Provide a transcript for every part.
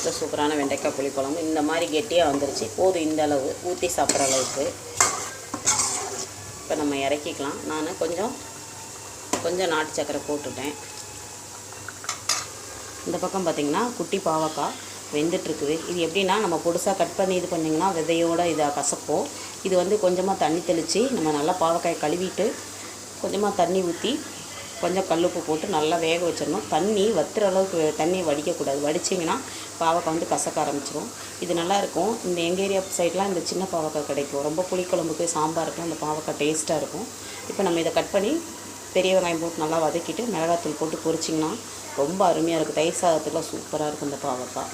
டேஸ்ட்டில் சூப்பரான வெண்டைக்காய் புளிக்குழம்பு இந்த மாதிரி கெட்டியாக வந்துருச்சு. போதும் இந்த அளவு ஊற்றி சாப்பிட்ற அளவுக்கு. இப்போ நம்ம இறக்கிக்கலாம். நான் கொஞ்சம் நாட்டு சக்கரை போட்டுட்டேன். இந்த பக்கம் பார்த்திங்கன்னா குட்டி பாவக்காய் வெந்துட்டுருக்குது. இது எப்படின்னா நம்ம பொடுசாக கட் பண்ணி இது பண்ணிங்கன்னா விதையோடு இதை கசப்போம். இது வந்து கொஞ்சமாக தண்ணி தெளித்து நம்ம நல்லா பாவக்காயை கழுவிட்டு கொஞ்சமாக தண்ணி ஊற்றி கொஞ்சம் கல்லுப்பு போட்டு நல்லா வேக வச்சிடணும். தண்ணி வத்துற அளவுக்கு தண்ணியை வடிக்கக்கூடாது. வடிச்சிங்கன்னா பாவக்காய் வந்து கசக்க ஆரம்பிச்சிடும். இது நல்லாயிருக்கும். இந்த எங்கள் ஏரியா சைட்லாம் இந்த சின்ன பாவக்காய் கிடைக்கும். ரொம்ப புளிக்குழம்புக்கு சாம்பாருக்குலாம் இந்த பாவக்காய் டேஸ்ட்டாக இருக்கும். இப்போ நம்ம இதை கட் பண்ணி பெரிய வெங்காயம் போட்டு நல்லா வதக்கிட்டு மிளகாத்தூள் போட்டு பொரிச்சிங்கன்னா ரொம்ப அருமையாக இருக்குது. தயிர் சாதத்துக்குலாம் சூப்பராக இருக்கும் இந்த பாவக்காய்.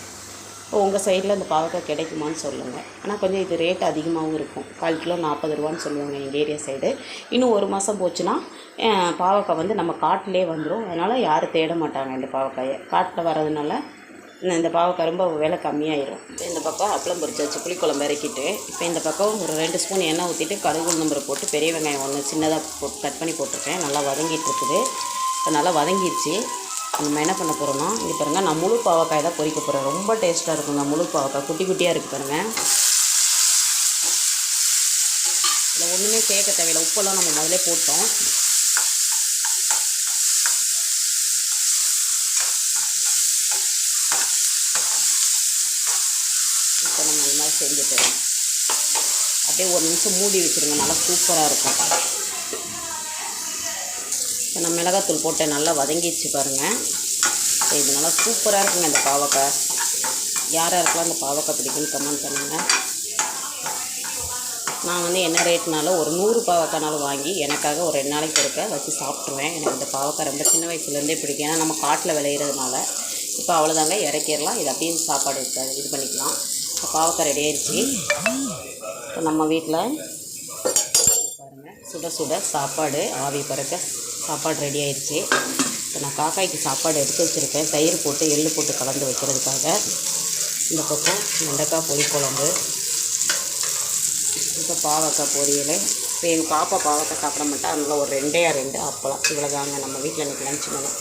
உங்கள் சைடில் இந்த பாவக்காய் கிடைக்குமான்னு சொல்லுங்கள். ஆனால் கொஞ்சம் இது ரேட் அதிகமாகவும் இருக்கும். 1/4 கிலோ 40 ரூபான்னு சொல்லுவாங்க எங்கள் ஏரியா சைடு. இன்னும் 1 மாதம் போச்சுன்னா பாவக்காய் வந்து நம்ம காட்டிலே வந்துடும். அதனால் யாரும் தேட மாட்டாங்க இந்த பாவக்காயை. காட்டில் வர்றதுனால இந்த பாவக்காய் ரொம்ப விலை கம்மியாயிடும். இந்த பக்கம் அப்பளம் பொரிச்சாச்சு, புளிக்குழம்பு இறக்கிட்டு. இப்போ இந்த பக்கம் ஒரு 2 ஸ்பூன் எண்ணெய் ஊற்றிட்டு கடுகு உளுந்தம்பருப்பு போட்டு பெரிய வெங்காயம் 1 சின்னதாக கட் பண்ணி போட்டிருக்கேன். நல்லா வதங்கிட்டு இருக்குது. இப்போ நல்லா வதங்கிடுச்சு. நம்ம என்ன பண்ண போகிறோம்னா, இது பாருங்கள், நான் முழு பாவக்காய் தான் பொரிக்க போகிறேன். ரொம்ப டேஸ்ட்டாக இருக்குங்க முழு பாவக்காய். குட்டி குட்டியாக இருக்குது பாருங்கள். இதில் ஒன்றுமே சேர்க்க தேவையில்லை. உப்பெல்லாம் நம்ம முதலே போட்டோம். இப்போ நம்ம இந்த மாதிரி செஞ்சுட்டு அப்படியே 1 நிமிஷம் மூடி வச்சுருங்க. நல்லா சூப்பராக இருக்கும். இப்போ நான் மிளகாத்தூள் போட்டு நல்லா வதங்கிடுச்சு பாருங்கள். இது நல்லா சூப்பராக இருக்குங்க இந்த பாவக்காய். யாருக்கெல்லாம் இந்த பாவக்காய் பிடிக்குன்னு கமெண்ட் பண்ணுங்கள். நான் வந்து என்ன ரேட்னாலும் ஒரு 100 பாவக்காய்னாலும் வாங்கி எனக்காக ஒரு 2 நாளைக்கு ஒருக்க வச்சு சாப்பிட்ருவேன். எனக்கு இந்த பாவக்காய் ரொம்ப சின்ன வயசுலேருந்தே பிடிக்கும். ஏன்னா நம்ம காட்டில் விளையிறதுனால. இப்போ அவ்வளோதாங்க, இறக்கிடலாம். இது அப்படியே சாப்பாடு இது பண்ணிக்கலாம். இப்போ பாவக்காய் ரெடி ஆயிடுச்சு. இப்போ நம்ம வீட்டில் பாருங்கள், சுட சுட சாப்பாடு ஆவி பறக்க சாப்பாடு ரெடி ஆயிடுச்சு. இப்போ நான் காக்காய்க்கு சாப்பாடு எடுத்து வச்சுருக்கேன். தயிர் போட்டு எள்ளு போட்டு கலந்து வைக்கிறதுக்காக. இந்த பக்கம் வெண்டைக்காய் புளிக்குழம்பு, இப்போ பாவக்காய் பொரியல். இப்போ எங்கள் பாப்பா பாவக்காய் சாப்பிட மாட்டா. அதனால் ஒரு 2 அப்பளம். இவ்வளோதாங்க நம்ம வீட்டில் இன்றைக்கி லஞ்ச் மெனு.